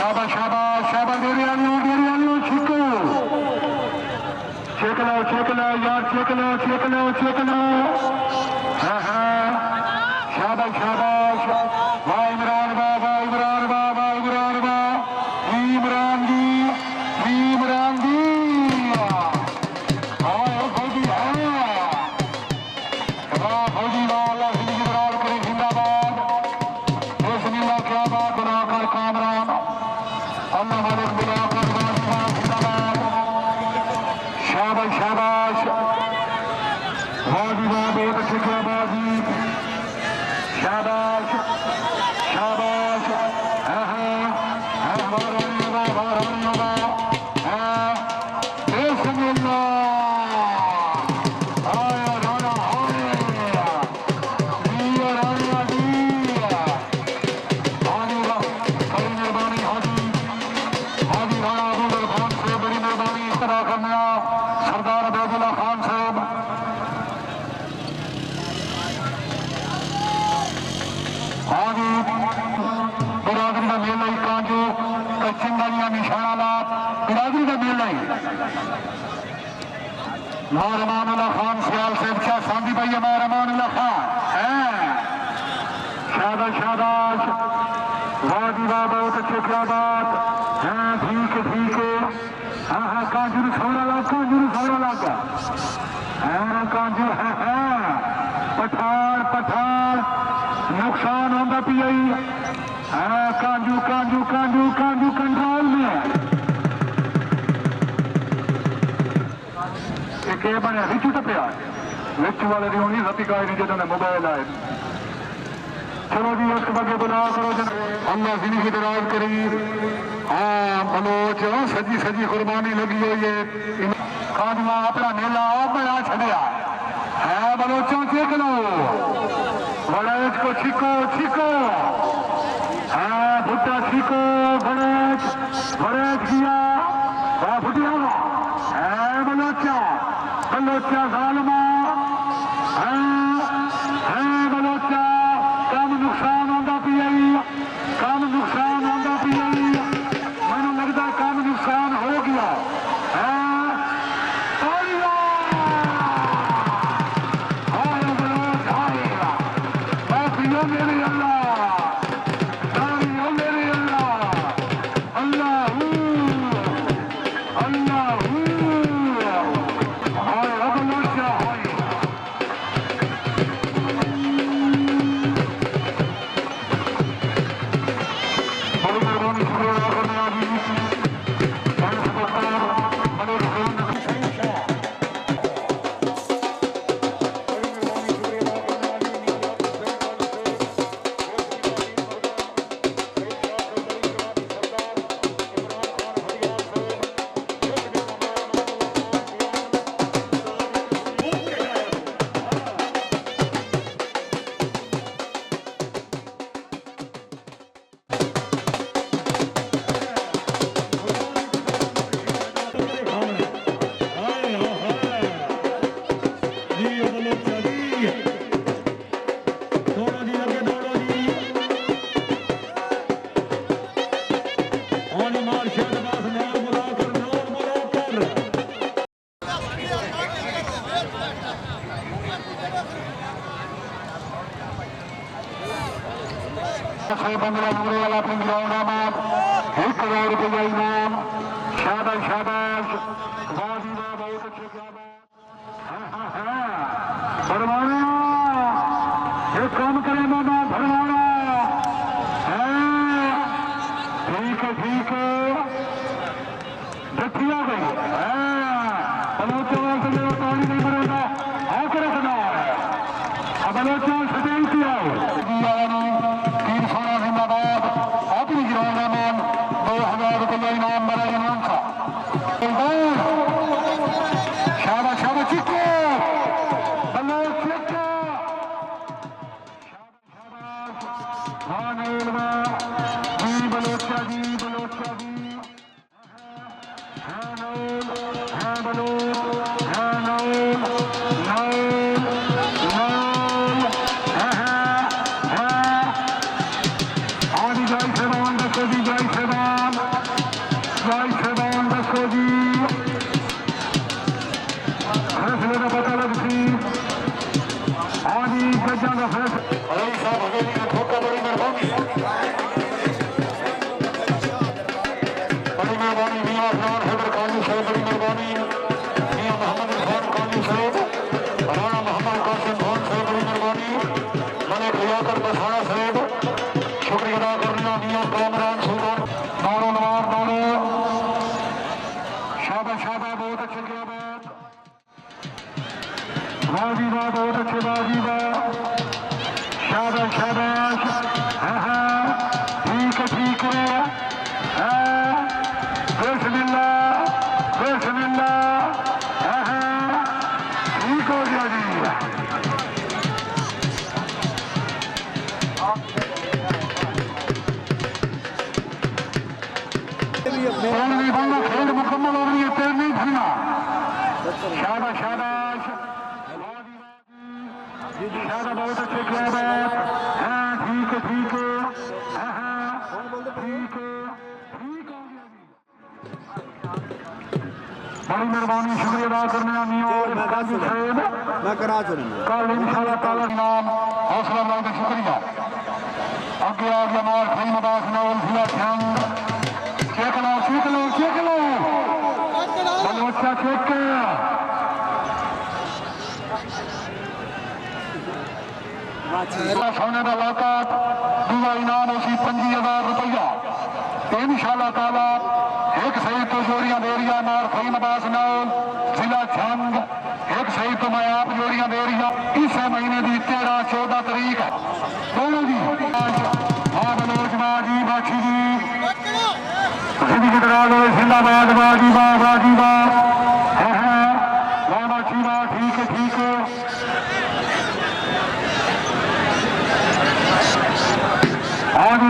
शाबाश शाबाश शाबाश डेरी आलियो छिको चेक लो यार चेक लो हाँ हाँ शाबाश शाबाश वाह इमरान वाह इमरान जी फौजी वाह फौजी वाह अल्लाह जिंदगी बराबर करे जिंदाबाद बिस्मिल्लाह क्या बात बना कर कामरान अल्लाह मालिक बना कर जिंदाबाद शाबाश शाबाश वाह बहुत अच्छे क्या बाजी शाबाश शाबाश सरदार अब्दुल्ला खान साहब बिरादरी का मेला ही कांजो कच्चिन वालिया निशाना ला बिरादरी का मेला ही रहमानुल्लाह खान सियाल से अच्छा सांदी भाई हमारा रहमानुल्लाह खान है शाबाश शाबाश वाह जी वाह बहुत अच्छे क्या बात है ठीक है हाँ हाँ कांजू सोना लगा हाँ कांजू हाँ पठार नुकसान होता पिया हाँ कांजू कंट्रोल में एक बने विच टपया विच वाले की होनी रति काई नहीं जो मोबाइल आए चलो जी उसके बगे बुला करो जन अल्लाह जिंदगी दराज करी हाँ बलोच सजी कुर्बानी लगी हुई है कांजवा अपना मेला बड़ा छड़िया है बलोचों चेक लो गणेश को छिको हाँ भुट्टा छिको गणेश किया फुटिया है बलोचा जालमा है बलोचा कम नुकसान होता पिया मैंने लगता कम नुकसान हो गया बंगला पूरे वाला अपने ग्राउंड में 1,000 रुपया इनाम शाबाश शाबाश बहुत अच्छे क्या बात भरवाना ये काम करे मामा भरवाना ठीक है देखिया गई बलोचों से जो पानी नहीं भरेगा आकर रखना बलोचों से बेनती है इनाम बड़ा इनाम था शाबाश चिक्को बलोचा जी कामरान सूरन दौड़ो नवार दौड़ो शाबाश शाबाश बहुत अच्छे किया बात बाजी वाह बहुत अच्छे बाजी वाह शाबाश शाबाश हाँ ठीक है बिस्मिल्लाह ठीक हो गया जी खेल मुकम्मल हो रही है पैर नहीं धरना शाबाश शाबाश शाबाश बहुत अच्छे किया बात हाँ ठीक है ठीक हो गया जी बड़ी मेहरबानी शुक्रिया अदा करने आनी और कल इंशाअल्लाह ताला नाम हौसला अफजाई का शुक्रिया आगे आ गया मार खई मदास नौल जिला छंग चेक लो बच्चा चेक सोने का लाकात दूसरा इनाम उसी 25,000 रुपया इंशाअल्लाह ताला एक सही तो जोड़ियां दे रही मार खई मदास नौल जिला छंग एक सही तो मैं आप जोड़ियां दे रही इस महीने की 13-14 तारीख है दोनों जी हाँ बलोच बाजी बाछी जी जिंदगी दराज हो जिंदाबाद बाजी वाह बाजी वाह बाछी वाह ठीक है आज